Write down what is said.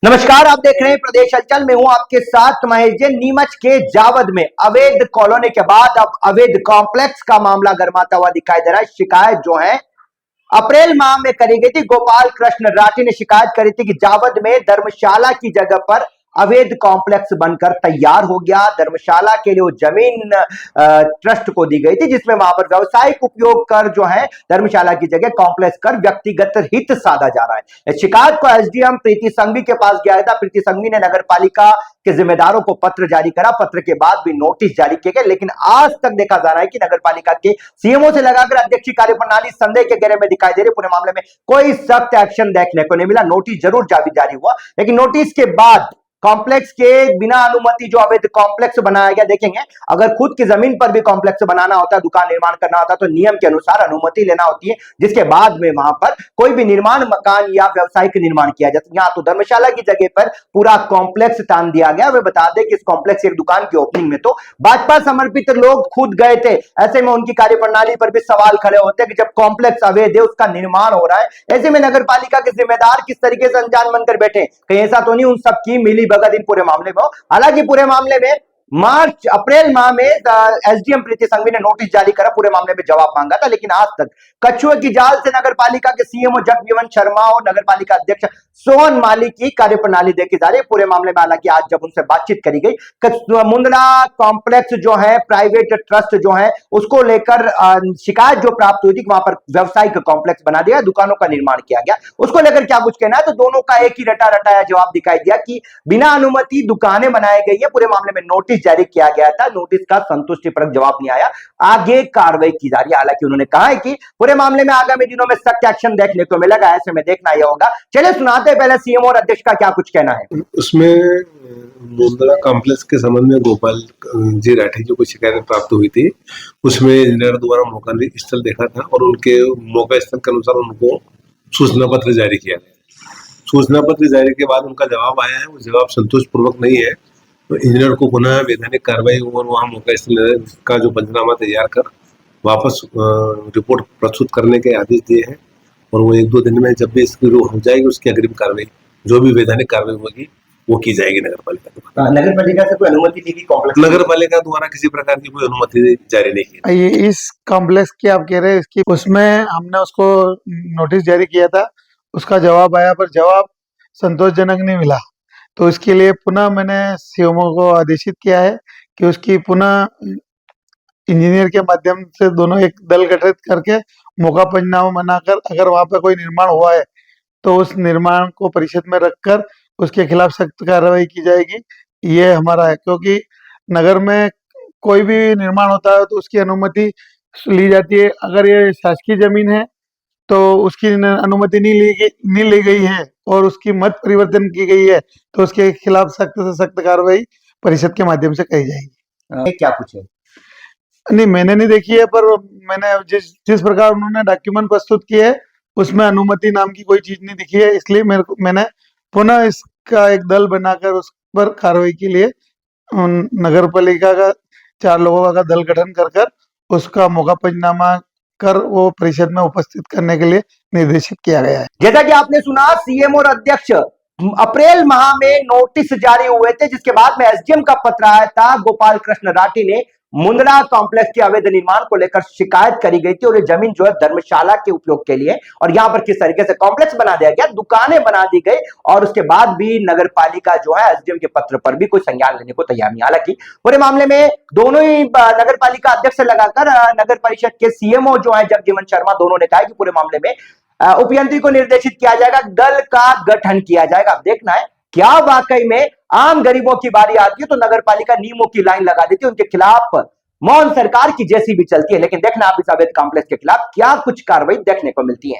नमस्कार, आप देख रहे हैं प्रदेश हलचल में हूं आपके साथ महेश जैन। नीमच के जावद में अवैध कॉलोनी के बाद अब अवैध कॉम्प्लेक्स का मामला गर्माता हुआ दिखाई दे रहा है। शिकायत जो है अप्रैल माह में करी गई थी। गोपाल कृष्ण राठी ने शिकायत करी थी कि जावद में धर्मशाला की जगह पर अवैध कॉम्प्लेक्स बनकर तैयार हो गया। धर्मशाला के लिए वो जमीन ट्रस्ट को दी गई थी, जिसमें वहां पर व्यवसायिक उपयोग कर जो है धर्मशाला की जगह कॉम्प्लेक्स कर व्यक्तिगत हित साधा जा रहा है। इस शिकायत को एसडीएम प्रीति संघवी के पास गया था। प्रीति संघवी ने नगर पालिका के जिम्मेदारों को पत्र जारी करा। पत्र के बाद भी नोटिस जारी किए गए, लेकिन आज तक देखा जा रहा है कि नगर पालिका के सीएमओ से लगाकर अध्यक्ष कार्य प्रणाली संदेह के घेरे में दिखाई दे रही। पूरे मामले में कोई सख्त एक्शन देखने को नहीं मिला। नोटिस जरूर जारी हुआ, लेकिन नोटिस के बाद कॉम्प्लेक्स के बिना अनुमति जो अवैध कॉम्प्लेक्स बनाया गया, देखेंगे अगर खुद की जमीन पर भी कॉम्प्लेक्स बनाना होता है, दुकान निर्माण करना होता है, तो नियम के अनुसार अनुमति लेना होती है, जिसके बाद में वहां पर कोई भी निर्माण मकान या व्यवसायिक निर्माण किया जाता है। यहाँ तो धर्मशाला की जगह पर पूरा कॉम्प्लेक्स तान दिया गया। वे बता दें कि इस कॉम्प्लेक्स एक दुकान की ओपनिंग में तो भाजपा समर्पित लोग खुद गए थे। ऐसे में उनकी कार्यप्रणाली पर भी सवाल खड़े होते हैं कि जब कॉम्प्लेक्स अवैध है, उसका निर्माण हो रहा है, ऐसे में नगर पालिका के जिम्मेदार किस तरीके से अनजान बनकर बैठे। कहीं ऐसा तो नहीं उन सबकी मिली भगत इन पूरे मामले में हो। हालांकि पूरे मामले में अप्रैल माह में एसडीएम प्रीति संघवी ने नोटिस जारी करा, पूरे मामले में जवाब मांगा था, लेकिन आज तक कछुए की जाल से नगर पालिका के सीएमओ जगजीवन शर्मा और नगर पालिका अध्यक्ष सोहन माली की कार्यप्रणाली देखी जा रही है। पूरे मामले में हालांकि आज जब उनसे बातचीत करी गई, मुंद्रा कॉम्प्लेक्स जो है प्राइवेट ट्रस्ट जो है उसको लेकर शिकायत जो प्राप्त हुई थी, वहां पर व्यवसायिक कॉम्प्लेक्स बना दिया, दुकानों का निर्माण किया गया, उसको लेकर क्या कुछ कहना है, तो दोनों का एक ही रटा रटाया जवाब दिखाई दिया कि बिना अनुमति दुकानें बनाई गई है। पूरे मामले में नोटिस जारी किया गया था, नोटिस का संतुष्टिपरक जवाब नहीं आया, आगे कार्रवाई की जा रही है। हालांकि उन्होंने कहा है कि पूरे मामले में आगामी दिनों में सख्त एक्शन देखने को मिलेगा। ऐसे में देखना यह होगा। चलिए सुनाते हैं पहले सीएम और अध्यक्ष का क्या कुछ कहना है। उसमें मुंद्रा कॉम्प्लेक्स के संबंध में गोपाल जी राठी जो कुछ शिकायत प्राप्त हुई थी, उसमें इंजीनियर द्वारा मौका स्थल देखा था और उनके मौका स्थल के अनुसार उनको सूचना पत्र जारी किया गया। सूचना पत्र जारी के बाद उनका जवाब आया है, वो जवाब संतोषपूर्वक नहीं है, तो इंजीनियर को पुनः वैधानिक कार्रवाई और वहाँ मौका स्थल का जो पंचनामा तैयार कर वापस रिपोर्ट प्रस्तुत करने के आदेश दिए हैं, और वो 1-2 दिन में जब भी इसकी हो जाएगी उसकी अग्रिम कार्रवाई जो भी वैधानिक कार्रवाई होगी वो की जाएगी नगर पालिका द्वारा। नगर पालिका से कोई अनुमति दी कॉम्प्लेक्स? नगर पालिका द्वारा किसी प्रकार की कोई अनुमति जारी नहीं की। ये इस कॉम्प्लेक्स की आप कह रहे हैं, इसकी उसमें हमने उसको नोटिस जारी किया था, उसका जवाब आया, पर जवाब संतोषजनक नहीं मिला। तो इसके लिए पुनः मैंने सीएमओ को आदेशित किया है कि उसकी पुनः इंजीनियर के माध्यम से दोनों एक दल गठित करके मौका पंचनामा बनाकर, अगर वहां पर कोई निर्माण हुआ है तो उस निर्माण को परिषद में रखकर उसके खिलाफ सख्त कार्रवाई की जाएगी। ये हमारा है, क्योंकि नगर में कोई भी निर्माण होता है तो उसकी अनुमति ली जाती है। अगर ये शासकीय जमीन है तो उसकी अनुमति नहीं ली गई है और उसकी मत परिवर्तन की गई है, तो उसके खिलाफ सख्त से सख्त कार्रवाई परिषद के माध्यम से की जाएगी। क्या कुछ है? नहीं, मैंने नहीं देखी है, पर मैंने जिस प्रकार उन्होंने डॉक्यूमेंट प्रस्तुत किए है उसमें अनुमति नाम की कोई चीज नहीं दिखी है। इसलिए मैंने पुनः इसका एक दल बनाकर उस पर कार्रवाई के लिए नगर पालिका का 4 लोगों का दल गठन कर उसका मौका पंचनामा कर वो परिषद में उपस्थित करने के लिए निर्देशित किया गया है। जैसा कि आपने सुना, सीएम और अध्यक्ष अप्रैल माह में नोटिस जारी हुए थे, जिसके बाद में एसडीएम का पत्र आया था। गोपाल कृष्ण राठी ने मुंद्रा कॉम्प्लेक्स के अवैध निर्माण को लेकर शिकायत करी गई थी, और ये जमीन जो है धर्मशाला के उपयोग के लिए, और यहां पर किस तरीके से कॉम्प्लेक्स बना दिया गया, दुकानें बना दी गई, और उसके बाद भी नगर पालिका जो है एसडीएम के पत्र पर भी कोई संज्ञान लेने को तैयार नहीं। हालांकि पूरे मामले में दोनों ही नगर पालिका अध्यक्ष से लगाकर नगर परिषद के सीएमओ जो है जगजीवन शर्मा, दोनों ने कहा कि पूरे मामले में उपयंत्री को निर्देशित किया जाएगा, दल का गठन किया जाएगा। अब देखना है क्या वाकई में आम गरीबों की बारी आती है तो नगर पालिका नियमों की लाइन लगा देती है, उनके खिलाफ मौन सरकार की जैसी भी चलती है। लेकिन देखना आप इस अवैध कॉम्प्लेक्स के खिलाफ क्या कुछ कार्रवाई देखने को मिलती है।